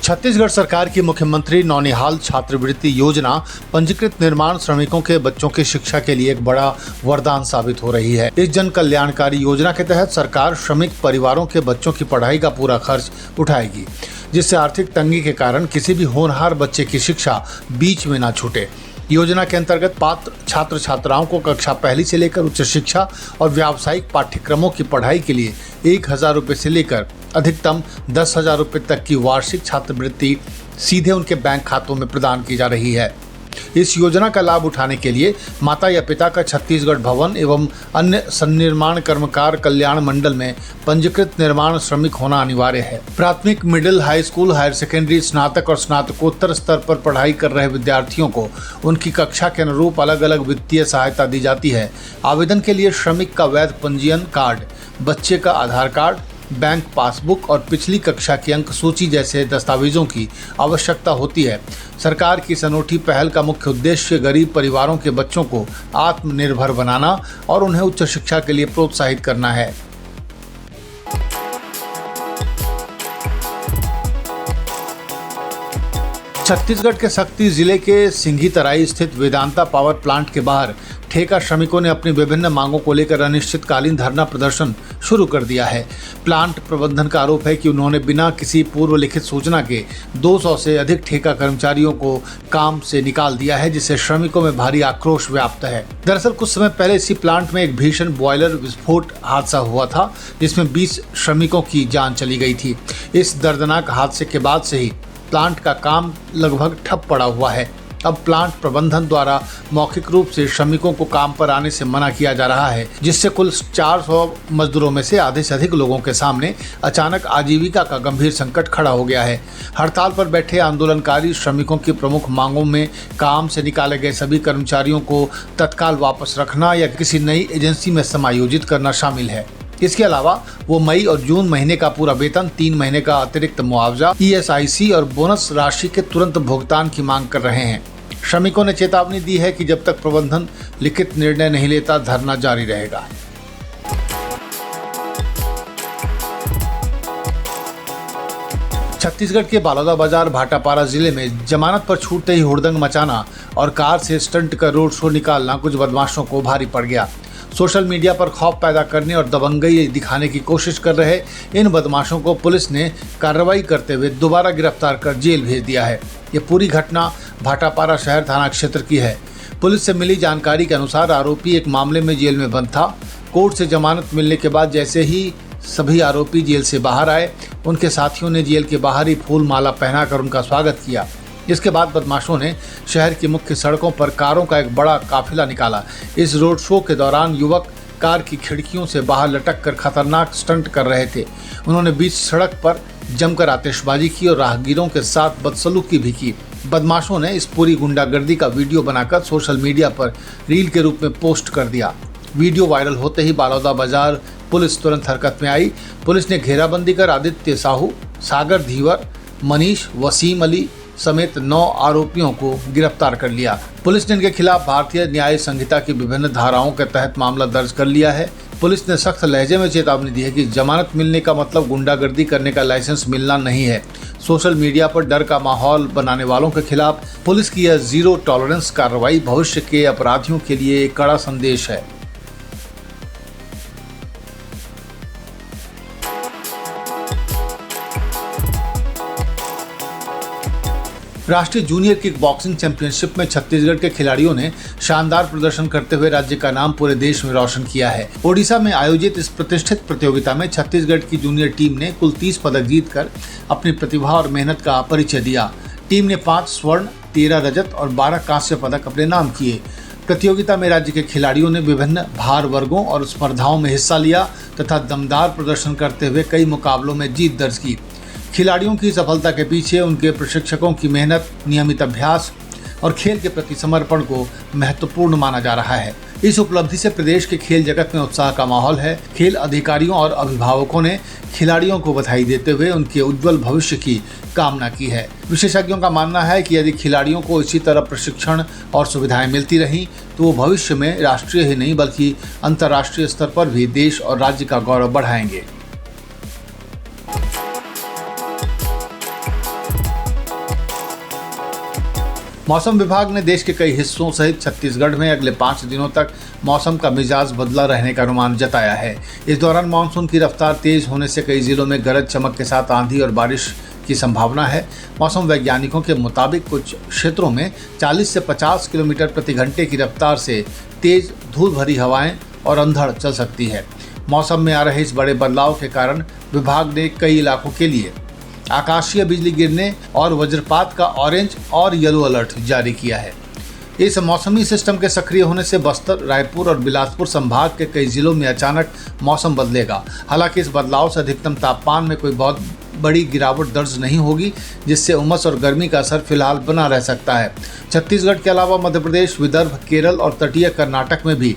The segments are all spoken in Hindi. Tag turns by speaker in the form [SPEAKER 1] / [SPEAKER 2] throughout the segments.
[SPEAKER 1] छत्तीसगढ़ सरकार की मुख्यमंत्री नौनिहाल छात्रवृत्ति योजना पंजीकृत निर्माण श्रमिकों के बच्चों की शिक्षा के लिए एक बड़ा वरदान साबित हो रही है। इस जन कल्याणकारी योजना के तहत सरकार श्रमिक परिवारों के बच्चों की पढ़ाई का पूरा खर्च उठाएगी, जिससे आर्थिक तंगी के कारण किसी भी होनहार बच्चे की शिक्षा बीच में न छूटे। योजना के अंतर्गत पात्र छात्र छात्राओं को कक्षा पहली से लेकर उच्च शिक्षा और व्यावसायिक पाठ्यक्रमों की पढ़ाई के लिए 1,000 रुपये से लेकर अधिकतम 10,000 रुपये तक की वार्षिक छात्रवृत्ति सीधे उनके बैंक खातों में प्रदान की जा रही है। इस योजना का लाभ उठाने के लिए माता या पिता का छत्तीसगढ़ भवन एवं अन्य सन्निर्माण कर्मकार कल्याण मंडल में पंजीकृत निर्माण श्रमिक होना अनिवार्य है। प्राथमिक, middle, high school, higher secondary, स्नातक और स्नातकोत्तर स्तर पर पढ़ाई कर रहे विद्यार्थियों को उनकी कक्षा के अनुरूप अलग अलग वित्तीय सहायता दी जाती है। आवेदन के लिए श्रमिक का वैध पंजीयन कार्ड, बच्चे का आधार कार्ड, बैंक पासबुक और पिछली कक्षा की अंक सूची जैसे दस्तावेजों की आवश्यकता होती है। सरकार की इस अनूठी पहल का मुख्य उद्देश्य गरीब परिवारों के बच्चों को आत्मनिर्भर बनाना और उन्हें उच्च शिक्षा के लिए प्रोत्साहित करना है। छत्तीसगढ़ के शक्ति जिले के सिंघीतराई स्थित वेदांता पावर प्लांट के बाहर ठेका श्रमिकों ने अपनी विभिन्न मांगों को लेकर अनिश्चितकालीन धरना प्रदर्शन शुरू कर दिया है। प्लांट प्रबंधन का आरोप है कि उन्होंने बिना किसी पूर्व लिखित सूचना के 200 से अधिक ठेका कर्मचारियों को काम से निकाल दिया है, जिससे श्रमिकों में भारी आक्रोश व्याप्त है। दरअसल कुछ समय पहले इसी प्लांट में एक भीषण बॉयलर विस्फोट हादसा हुआ था, जिसमें 20 श्रमिकों की जान चली गई थी। इस दर्दनाक हादसे के बाद से ही प्लांट का काम लगभग ठप पड़ा हुआ है। अब प्लांट प्रबंधन द्वारा मौखिक रूप से श्रमिकों को काम पर आने से मना किया जा रहा है, जिससे कुल 400 मजदूरों में से आधे से अधिक लोगों के सामने अचानक आजीविका का गंभीर संकट खड़ा हो गया है। हड़ताल पर बैठे आंदोलनकारी श्रमिकों की प्रमुख मांगों में काम से निकाले गए सभी कर्मचारियों को तत्काल वापस रखना या किसी नई एजेंसी में समायोजित करना शामिल है। इसके अलावा वो मई और जून महीने का पूरा वेतन, 3 महीने का अतिरिक्त मुआवजा, ESIC और बोनस राशि के तुरंत भुगतान की मांग कर रहे हैं। श्रमिकों ने चेतावनी दी है कि जब तक प्रबंधन लिखित निर्णय नहीं लेता, धरना जारी रहेगा। छत्तीसगढ़ के बलौदाबाजार भाटापारा जिले में जमानत पर छूटते ही हुड़दंग मचाना और कार से स्टंट कर रोड शो निकालना कुछ बदमाशों को भारी पड़ गया। सोशल मीडिया पर खौफ पैदा करने और दबंगई दिखाने की कोशिश कर रहे इन बदमाशों को पुलिस ने कार्रवाई करते हुए दोबारा गिरफ्तार कर जेल भेज दिया है। ये पूरी घटना भाटापारा शहर थाना क्षेत्र की है। पुलिस से मिली जानकारी के अनुसार आरोपी एक मामले में जेल में बंद था। कोर्ट से जमानत मिलने के बाद जैसे ही सभी आरोपी जेल से बाहर आए, उनके साथियों ने जेल के बाहर ही फूल माला पहनाकर उनका स्वागत किया। इसके बाद बदमाशों ने शहर की मुख्य सड़कों पर कारों का एक बड़ा काफिला निकाला। इस रोड शो के दौरान युवक कार की खिड़कियों से बाहर लटक कर खतरनाक स्टंट कर रहे थे। उन्होंने बीच सड़क पर जमकर आतिशबाजी की और राहगीरों के साथ बदसलूकी भी की। बदमाशों ने इस पूरी गुंडागर्दी का वीडियो बनाकर सोशल मीडिया पर रील के रूप में पोस्ट कर दिया। वीडियो वायरल होते ही बलौदाबाजार पुलिस तुरंत हरकत में आई। पुलिस ने घेराबंदी कर आदित्य साहू, सागर धीवर, मनीष, वसीम अली समेत 9 आरोपियों को गिरफ्तार कर लिया। पुलिस ने इनके खिलाफ भारतीय न्याय संहिता की विभिन्न धाराओं के तहत मामला दर्ज कर लिया है। पुलिस ने सख्त लहजे में चेतावनी दी है कि जमानत मिलने का मतलब गुंडागर्दी करने का लाइसेंस मिलना नहीं है। सोशल मीडिया पर डर का माहौल बनाने वालों के खिलाफ पुलिस की यह जीरो टॉलरेंस कार्रवाई भविष्य के अपराधियों के लिए एक कड़ा संदेश है। राष्ट्रीय जूनियर किक बॉक्सिंग चैंपियनशिप में छत्तीसगढ़ के खिलाड़ियों ने शानदार प्रदर्शन करते हुए राज्य का नाम पूरे देश में रोशन किया है। ओडिशा में आयोजित इस प्रतिष्ठित प्रतियोगिता में छत्तीसगढ़ की जूनियर टीम ने कुल 30 पदक जीतकर अपनी प्रतिभा और मेहनत का परिचय दिया। टीम ने 5 स्वर्ण, 13 रजत और 12 कांस्य पदक अपने नाम किए। प्रतियोगिता में राज्य के खिलाड़ियों ने विभिन्न भार वर्गों और स्पर्धाओं में हिस्सा लिया तथा दमदार प्रदर्शन करते हुए कई मुकाबलों में जीत दर्ज की। खिलाड़ियों की सफलता के पीछे उनके प्रशिक्षकों की मेहनत, नियमित अभ्यास और खेल के प्रति समर्पण को महत्वपूर्ण माना जा रहा है। इस उपलब्धि से प्रदेश के खेल जगत में उत्साह का माहौल है। खेल अधिकारियों और अभिभावकों ने खिलाड़ियों को बधाई देते हुए उनके उज्जवल भविष्य की कामना की है। विशेषज्ञों का मानना है कि यदि खिलाड़ियों को इसी तरह प्रशिक्षण और सुविधाएं मिलती रहीं तो वो भविष्य में राष्ट्रीय ही नहीं बल्कि अंतर्राष्ट्रीय स्तर पर भी देश और राज्य का गौरव बढ़ाएंगे। मौसम विभाग ने देश के कई हिस्सों सहित छत्तीसगढ़ में अगले 5 दिनों तक मौसम का मिजाज बदला रहने का अनुमान जताया है। इस दौरान मानसून की रफ्तार तेज होने से कई जिलों में गरज चमक के साथ आंधी और बारिश की संभावना है। मौसम वैज्ञानिकों के मुताबिक कुछ क्षेत्रों में 40 से 50 किलोमीटर प्रति घंटे की रफ्तार से तेज धूल भरी हवाएं और अंधड़ चल सकती है। मौसम में आ रहे इस बड़े बदलाव के कारण विभाग ने कई इलाकों के लिए आकाशीय बिजली गिरने और वज्रपात का ऑरेंज और येलो अलर्ट जारी किया है। इस मौसमी सिस्टम के सक्रिय होने से बस्तर, रायपुर और बिलासपुर संभाग के कई जिलों में अचानक मौसम बदलेगा। हालांकि इस बदलाव से अधिकतम तापमान में कोई बहुत बड़ी गिरावट दर्ज नहीं होगी, जिससे उमस और गर्मी का असर फिलहाल बना रह सकता है। छत्तीसगढ़ के अलावा मध्य प्रदेश, विदर्भ, केरल और तटीय कर्नाटक में भी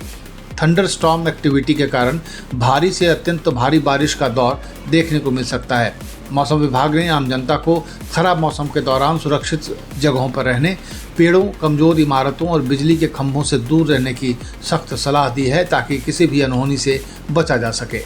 [SPEAKER 1] थंडर स्टॉर्म एक्टिविटी के कारण भारी से अत्यंत भारी बारिश का दौर देखने को मिल सकता है। मौसम विभाग ने आम जनता को खराब मौसम के दौरान सुरक्षित जगहों पर रहने, पेड़ों, कमजोर इमारतों और बिजली के खंभों से दूर रहने की सख्त सलाह दी है, ताकि किसी भी अनहोनी से बचा जा सके।